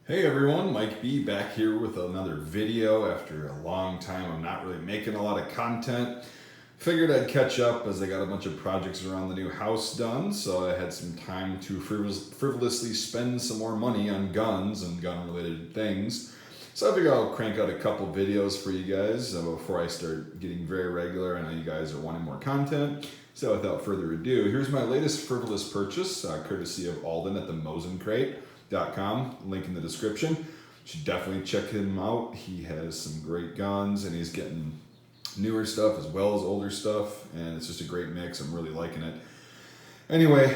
Hey everyone, Mike B back here with another video after a long time. I'm not really making a lot of content. Figured I'd catch up as I got a bunch of projects around the new house done, so I had some time to frivolously spend some more money on guns and gun related things. So I figured I'll crank out a couple videos for you guys before I start getting very regular. I know you guys are wanting more content. So without further ado, here's my latest frivolous purchase, courtesy of Alden at the mosencrate.com, link in the description. You should definitely check him out. He has some great guns and he's getting newer stuff as well as older stuff, and it's just a great mix. I'm really liking it. Anyway,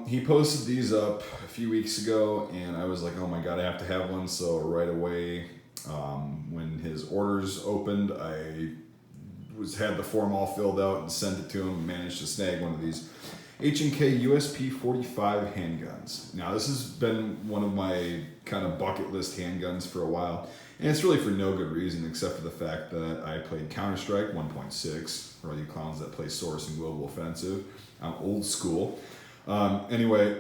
he posted these up a few weeks ago and I was like, oh my god, I have to have one. So right away, when his orders opened, I had the form all filled out and sent it to him and managed to snag one of these H&K USP 45 handguns. Now this has been one of my kind of bucket list handguns for a while, and it's really for no good reason except for the fact that I played Counter-Strike 1.6 for all you clowns that play Source and Global Offensive. I'm old school. Anyway,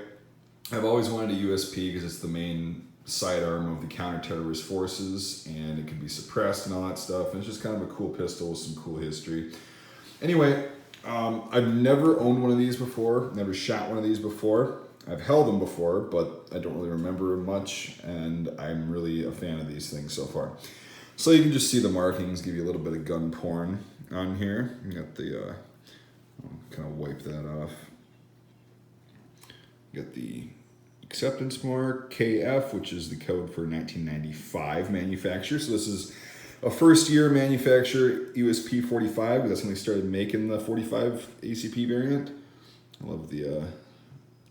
I've always wanted a USP because it's the main sidearm of the counter-terrorist forces and it can be suppressed and all that stuff, and it's just kind of a cool pistol with some cool history. Anyway, I've never owned one of these before, never shot one of these before. I've held them before, but I don't really remember much, and I'm really a fan of these things so far. So you can just see the markings, give you a little bit of gun porn on here. You got the, kind of wipe that off. You got the acceptance mark, KF, which is the code for 1995 manufacture. So this is a first year manufacturer USP 45. That's when they started making the 45 ACP variant. I love the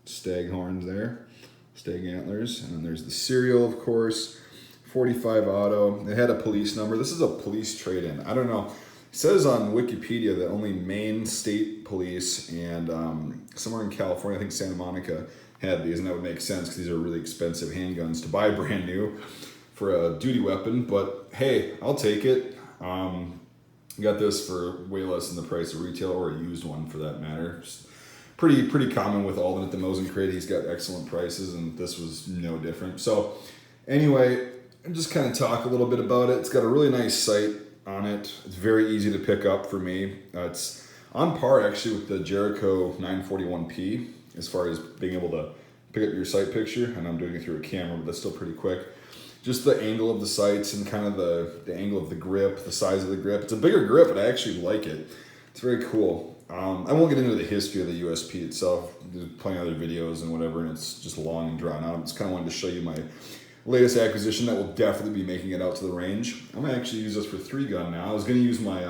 stag horns there, stag antlers. And then there's the serial, of course, 45 auto. It had a police number. This is a police trade-in. I don't know. It says on Wikipedia that only Maine State Police and somewhere in California, I think Santa Monica, had these, and that would make sense because these are really expensive handguns to buy brand new for a duty weapon, but hey, I'll take it. Got this for way less than the price of retail, or a used one for that matter. Just pretty common with Alden at the Mosencrate. He's got excellent prices, and this was no different. So anyway, I'm just kind of talk a little bit about it. It's got a really nice sight on it. It's very easy to pick up for me. It's on par actually with the Jericho 941P as far as being able to pick up your sight picture, and I'm doing it through a camera, but that's still pretty quick. Just the angle of the sights and kind of the angle of the grip, the size of the grip. It's a bigger grip, but I actually like it. It's very cool. I won't get into the history of the USP itself. There's plenty of other videos and whatever, and it's just long and drawn out. I just kind of wanted to show you my latest acquisition that will definitely be making it out to the range. I'm going to actually use this for 3-gun now. I was going to use my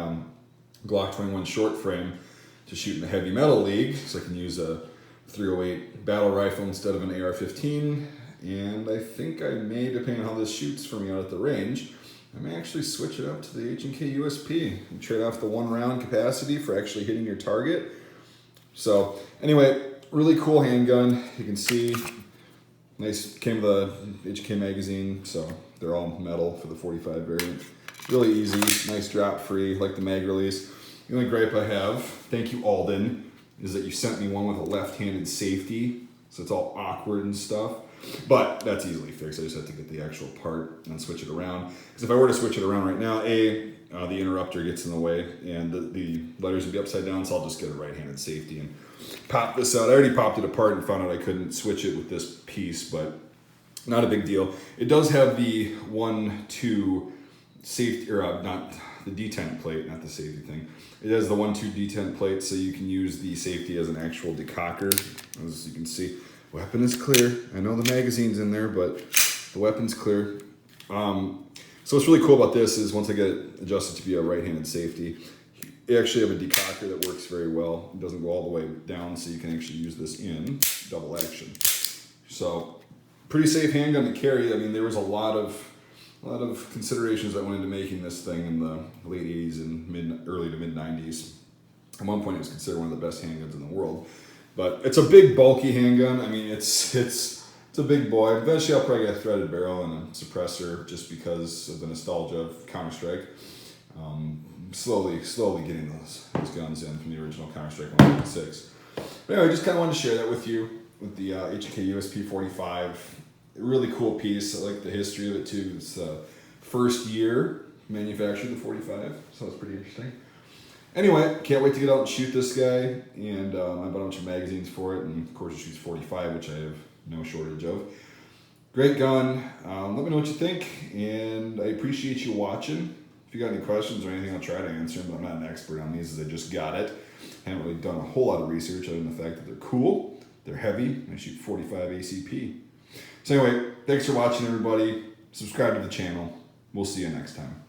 Glock 21 short frame to shoot in the heavy metal league, so I can use a 308 battle rifle instead of an AR-15. And I think I may, depending on how this shoots for me out at the range, I may actually switch it up to the H&K USP and trade off the 1-round capacity for actually hitting your target. So anyway, really cool handgun. You can see, nice, came with the H&K magazine, so they're all metal for the 45 variant. Really easy, nice drop free, like the mag release. The only gripe I have, thank you Alden, is that you sent me one with a left-handed safety, so it's all awkward and stuff. But that's easily fixed. I just have to get the actual part and switch it around. Because if I were to switch it around right now, the interrupter gets in the way and the letters would be upside down, so I'll just get a right-handed safety and pop this out. I already popped it apart and found out I couldn't switch it with this piece, but not a big deal. It does have the 1-2 safety, or not the detent plate, not the safety thing. It has the 1-2 detent plate, so you can use the safety as an actual decocker, as you can see. Weapon is clear. I know the magazine's in there, but the weapon's clear. So what's really cool about this is once I get it adjusted to be a right-handed safety, you actually have a decocker that works very well. It doesn't go all the way down, so you can actually use this in double action. So pretty safe handgun to carry. I mean, there was a lot of considerations that went into making this thing in the late 80s and early to mid 90s. At one point, it was considered one of the best handguns in the world. But it's a big, bulky handgun. I mean, it's a big boy. Eventually, I'll probably get a threaded barrel and a suppressor just because of the nostalgia of Counter-Strike. Slowly getting those guns in from the original Counter-Strike 1.6. But anyway, I just kind of wanted to share that with you with the H&K USP 45. really cool piece. I like the history of it too. It's the first year manufactured the 45, so it's pretty interesting. Anyway, can't wait to get out and shoot this guy, and I bought a bunch of magazines for it, and of course it shoots 45, which I have no shortage of. Great gun. Let me know what you think, and I appreciate you watching. If you got any questions or anything, I'll try to answer them, but I'm not an expert on these as I just got it. Haven't really done a whole lot of research other than the fact that they're cool, they're heavy, and I shoot 45 ACP. So anyway, thanks for watching, everybody. Subscribe to the channel. We'll see you next time.